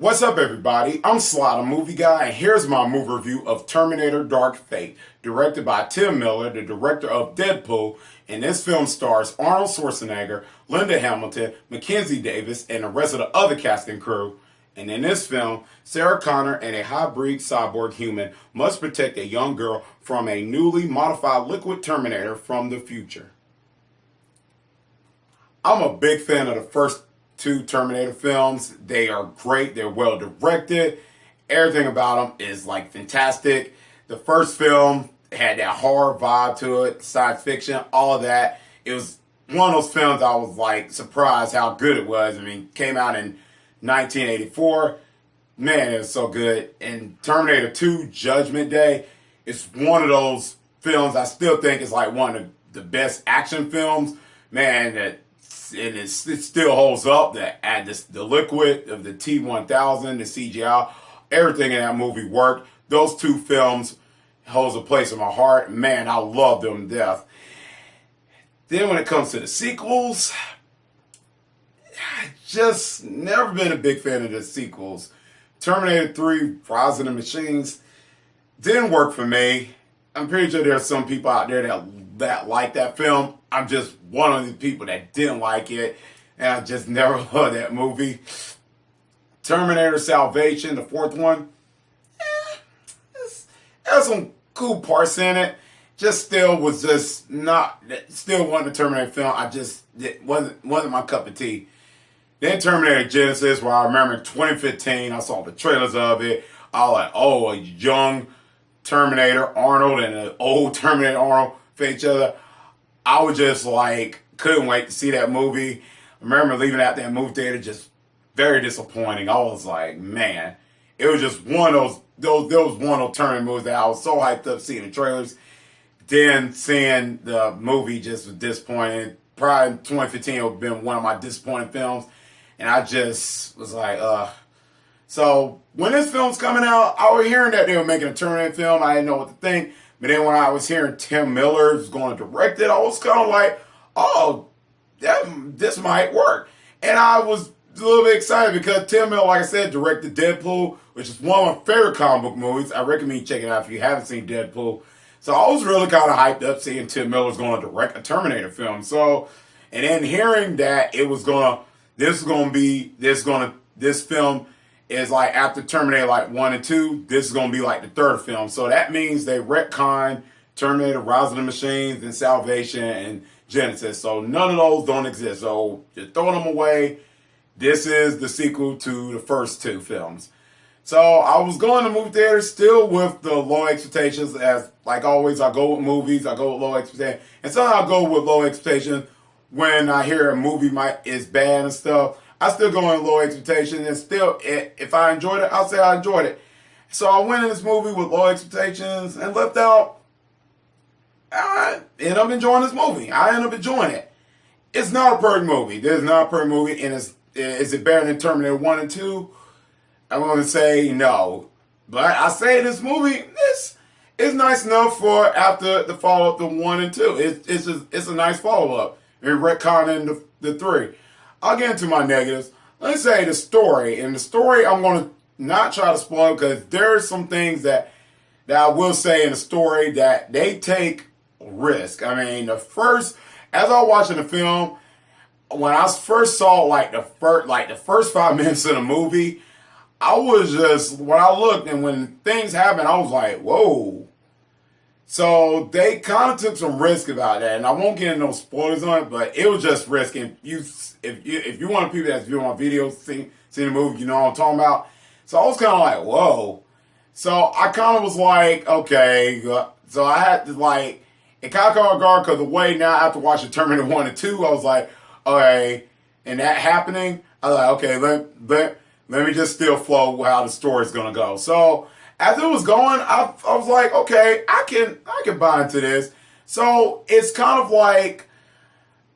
What's up, everybody? I'm Sly The Movie Guy, and here's my movie review of Terminator Dark Fate, directed by Tim Miller, the director of Deadpool, and this film stars Arnold Schwarzenegger, Linda Hamilton, Mackenzie Davis, and the rest of the other cast and crew. And in this film, Sarah Connor and a hybrid cyborg human must protect a young girl from a newly modified liquid Terminator from the future. I'm a big fan of the first two Terminator films. They are great. They're well directed. Everything about them is like fantastic. The first film had that horror vibe to it, science fiction, all of that. It was one of those films I was like surprised how good it was. I mean, came out in 1984. Man, it was so good. And Terminator 2 Judgment Day is one of those films I still think is like one of the best action films. Man, that it still holds up. The liquid of the T-1000, the CGI, everything in that movie worked. Those two films holds a place in my heart. Man, I love them to death. Then when it comes to the sequels, I just never been a big fan of the sequels. Terminator 3, Rise of the Machines, didn't work for me. I'm pretty sure there's some people out there that like that film. I'm just one of the people that didn't like it, and I just never loved that movie. Terminator Salvation, the fourth one, it has some cool parts in it. Just still was just not, still wasn't a Terminator film. It wasn't my cup of tea. Then Terminator Genesis, where I remember in 2015, I saw the trailers of it. I was like, oh, a young Terminator Arnold and an old Terminator Arnold for each other. I was just like, couldn't wait to see that movie. I remember leaving out that movie theater just very disappointing. I was like, man, it was just one of those one of those Terminator movies that I was so hyped up seeing the trailers. Then seeing the movie just was disappointing. Probably in 2015 it would have been one of my disappointing films. And I just was like, So when this film's coming out, I was hearing that they were making a Terminator film. I didn't know what to think. But then when I was hearing Tim Miller was going to direct it, I was kind of like, oh, this might work. And I was a little bit excited because Tim Miller, like I said, directed Deadpool, which is one of my favorite comic book movies. I recommend you check it out if you haven't seen Deadpool. So I was really kind of hyped up seeing Tim Miller's going to direct a Terminator film. So, and then hearing that this film is like after Terminator like 1 and 2, this is going to be like the third film. So that means they retcon Terminator, Rise of the Machines, and Salvation, and Genesis. So none of those don't exist. So just throw them away. This is the sequel to the first two films. So I was going to movie theaters still with the low expectations. As like always, I go with movies, I go with low expectations. And sometimes I go with low expectations when I hear a movie is bad and stuff. I still go in low expectations, and still, if I enjoyed it, I'll say I enjoyed it. So I went in this movie with low expectations and left out. I end up enjoying this movie. I end up enjoying it. It's not a perfect movie. This is not a perfect movie, and is it better than Terminator 1 and 2? I'm going to say no. But I say this movie, is nice enough for after the follow-up to 1 and 2. It's a nice follow-up. And retconning the 3. I'll get into my negatives. Let's say the story. And the story, I'm going to not try to spoil because there are some things that I will say in the story that they take risk. I mean, as I was watching the film, when I first saw the first 5 minutes of the movie, I was just, when I looked and when things happened, I was like, whoa. So they kind of took some risk about that, and I won't get into no spoilers on it, but it was just risky. If you want people that's viewing my videos, seen the movie, you know what I'm talking about. So I was kind of like, whoa. So I kind of was like, okay. So I had to it kind of caught me guard because the way now after watching Terminator 1 and 2, I was like, okay, and that happening, I was like, okay, let me just still flow how the story's gonna go. So as it was going, I was like, okay, I can buy into this. So it's kind of like,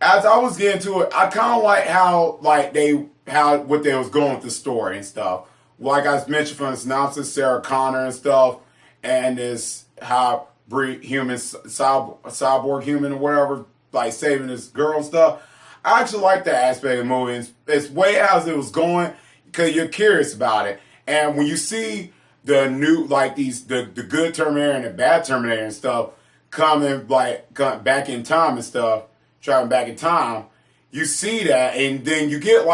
as I was getting to it, I kind of like how what they was going with the story and stuff. Like I mentioned from the synopsis, Sarah Connor and stuff, and this hybrid human, cyborg human or whatever, like saving this girl and stuff. I actually like that aspect of the movie. It's way as it was going. because you're curious about it. And when you see the new, like the good Terminator and the bad Terminator and stuff coming back in time and stuff, traveling back in time, you see that, and then you get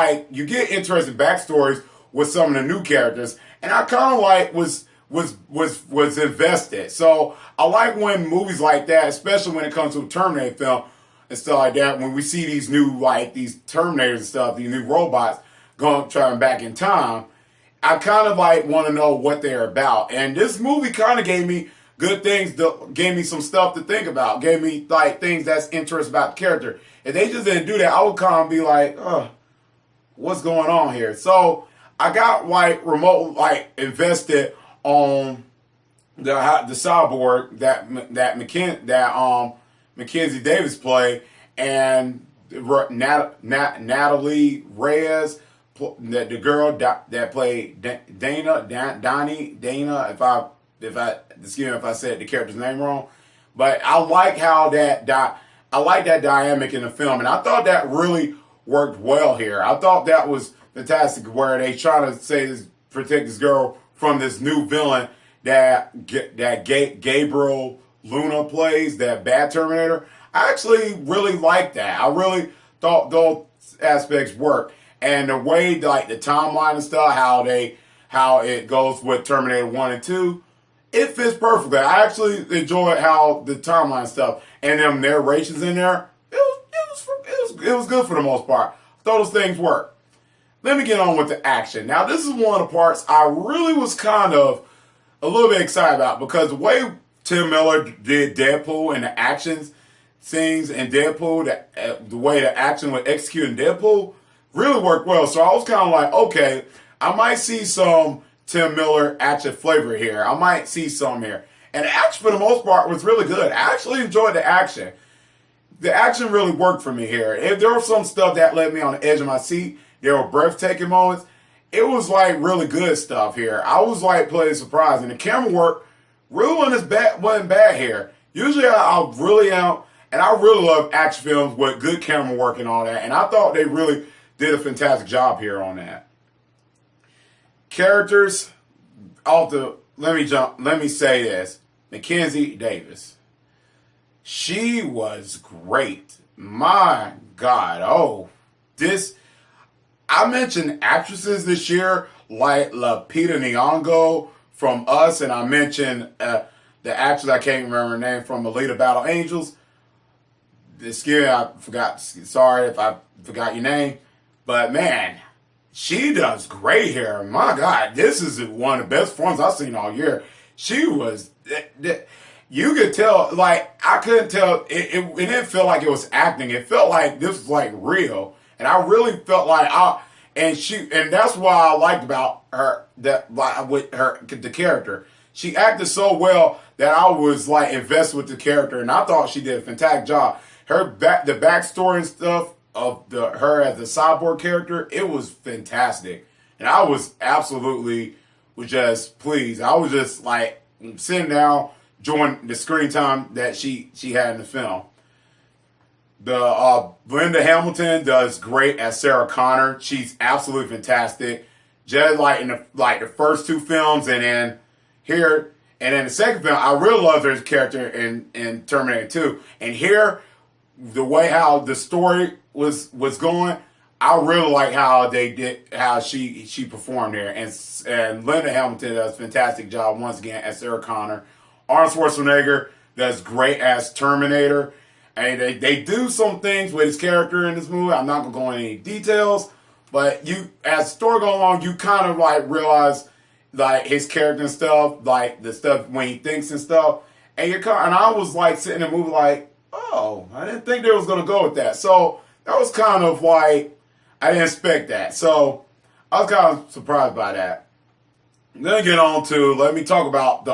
interesting backstories with some of the new characters, and I kind of was invested. So I like when movies like that, especially when it comes to a Terminator film and stuff like that, when we see these new, these Terminators and stuff, these new robots traveling back in time, I kind of want to know what they're about. And this movie kind of gave me good things, gave me some stuff to think about, gave me things that's interesting about the character. If they just didn't do that, I would kind of be like, what's going on here? So I got invested on the cyborg that Mackenzie Davis played, and Natalie Reyes, the girl that played Dana. If I said the character's name wrong, but I like how I like that dynamic in the film, and I thought that really worked well here. I thought that was fantastic, where they trying to protect this girl from this new villain that Gabriel Luna plays, that bad Terminator. I actually really liked that. I really thought those aspects worked, and the way the timeline and stuff, how it goes with Terminator 1 and 2. It fits perfectly. I actually enjoyed how the timeline stuff and them narrations in there. It was good for the most part. I thought those things worked. Let me get on with the action. Now, this is one of the parts I really was kind of a little bit excited about, because the way Tim Miller did Deadpool and the actions scenes in Deadpool, the way the action was executed in Deadpool really worked well. So I was kind of like, okay, I might see some Tim Miller action flavor here. I might see some here. And the action, for the most part, was really good. I actually enjoyed the action. The action really worked for me here. If there was some stuff that left me on the edge of my seat, there were breathtaking moments. It was really good stuff here. I was pleasantly surprised. And the camera work really wasn't bad here. Usually I really am, and I really love action films with good camera work and all that. And I thought they really did a fantastic job here on that. Characters, let me say this. Mackenzie Davis. She was great. My God. I mentioned actresses this year, like Lupita Nyong'o from Us, and I mentioned the actress, I can't remember her name, from Alita Battle Angels. I forgot. Sorry if I forgot your name. But man, she does great here. My God, this is one of the best ones I've seen all year. She was, you could tell, I couldn't tell, it didn't feel like it was acting. It felt like this was real. And I really felt and that's what I liked about her, with the character. She acted so well that I was invested with the character, and I thought she did a fantastic job. The backstory and stuff of her as the cyborg character, it was fantastic, and I was just pleased. I was just sitting down, enjoying the screen time that she had in the film. The Linda Hamilton does great as Sarah Connor. She's absolutely fantastic. Just in the first two films, and then here, and then the second film, I really loved her character in Terminator 2. And here, the way how the story was going, I really like how she performed there. And Linda Hamilton does a fantastic job once again as Sarah Connor. Arnold Schwarzenegger does great as Terminator. And they do some things with his character in this movie. I'm not going to go into any details. But as the story goes along, you kind of realize his character and stuff, the stuff when he thinks and stuff. And I was sitting in the movie oh, I didn't think they was going to go with that. So that was kind of I didn't expect that. So I was kind of surprised by that. Then let me talk about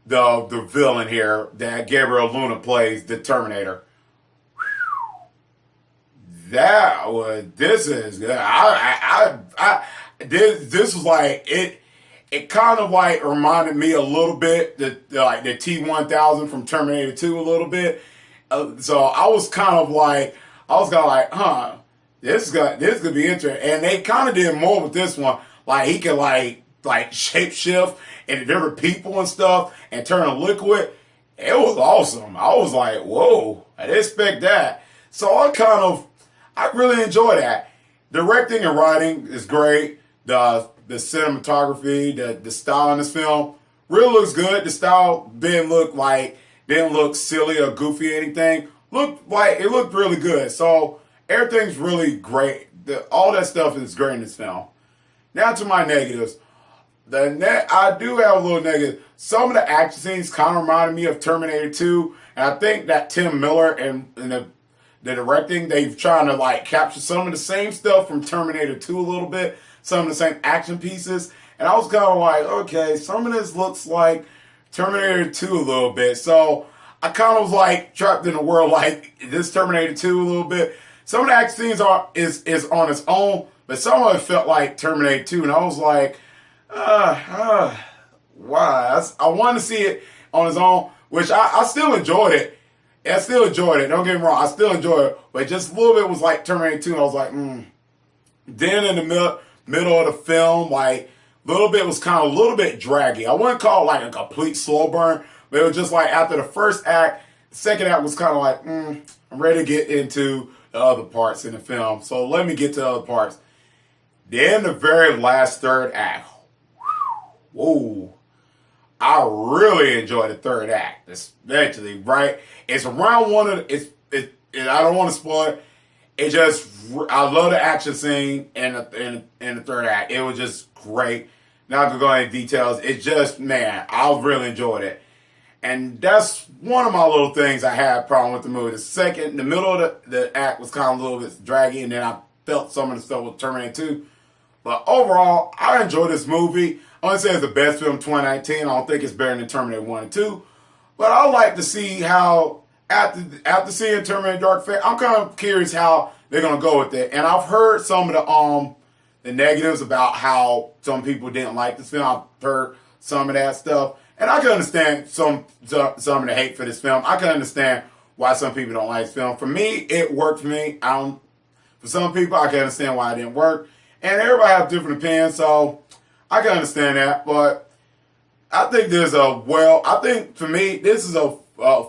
the villain here that Gabriel Luna plays, the Terminator. This is good. This was it kind of reminded me a little bit the T-1000 from Terminator 2 a little bit. So I was kind of huh. this could be interesting. And they kind of did more with this one. Like he could like shape shift into different people and stuff and turn to liquid. It was awesome. I was like, whoa, I didn't expect that. So I really enjoy that. Directing and writing is great. The cinematography, the style in this film really looks good. The style didn't look silly or goofy or anything. It looked really good. So everything's really great. All that stuff is great in this film. Now to my negatives. I do have a little negative. Some of the action scenes kind of reminded me of Terminator 2, and I think that Tim Miller and the directing, they've trying to like capture some of the same stuff from Terminator 2 a little bit, some of the same action pieces, and I was kind of like, okay, some of this looks like Terminator 2 a little bit, so I kind of was like trapped in a world like this Terminator 2 a little bit. Some of the action scenes is on its own, but some of it felt like Terminator 2, and I was like, why? I wanted to see it on its own, which I still enjoyed it. I still enjoyed it. Don't get me wrong. I still enjoyed it. But just a little bit was like Terminator 2. And I was like, Then in the middle of the film, like, a little bit was kind of a little bit draggy. I wouldn't call it like a complete slow burn, but it was just like after the first act, the second act was kind of like, I'm ready to get into the other parts in the film. So let me get to the other parts. Then the very last third act. Whoa. I really enjoyed the third act, especially, right? It's around one of the, I don't want to spoil it. I love the action scene in the third act. It was just great. Not gonna go into details. It just, man, I really enjoyed it. And that's one of my little things I had a problem with the movie. The middle of the act was kind of a little bit draggy, and then I felt some of the stuff with Terminator 2. But overall, I enjoyed this movie. I wouldn't say it's the best film of 2019. I don't think it's better than Terminator 1 and 2. But I like to see how, after seeing Terminator Dark Fate, I'm kind of curious how they're going to go with it. And I've heard some of the negatives about how some people didn't like this film. I've heard some of that stuff. And I can understand some of the hate for this film. I can understand why some people don't like this film. For me, it worked for me. For some people, I can understand why it didn't work. And everybody have different opinions, so I can understand that. But I think I think for me, this is a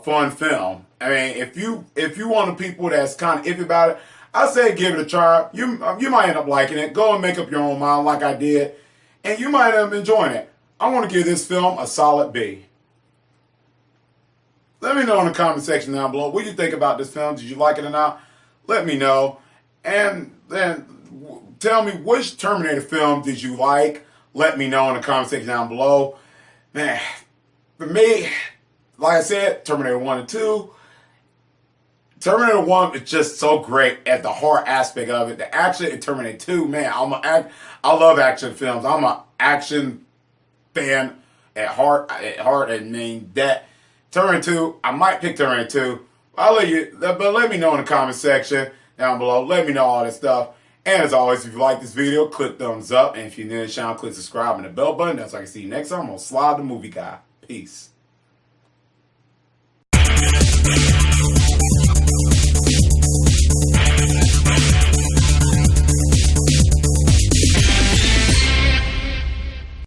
fun film. I mean, if you one of the people that's kind of iffy about it, I say give it a try. You might end up liking it. Go and make up your own mind like I did, and you might end up enjoying it. I want to give this film a solid B. Let me know in the comment section down below what you think about this film. Did you like it or not? Let me know. And then tell me which Terminator film did you like. Let me know in the comment section down below. Man, for me, like I said, Terminator 1 and 2. Terminator 1 is just so great at the horror aspect of it. The action in Terminator 2, man, I love action films. I'm an action fan at heart. I mean, that Terminator 2, I might pick Terminator 2. But let me know in the comment section down below. Let me know all this stuff. And as always, if you like this video, click thumbs up. And if you're new to the channel, click subscribe and the bell button. That's so I can see you next time on Sly the Movie Guy. Peace.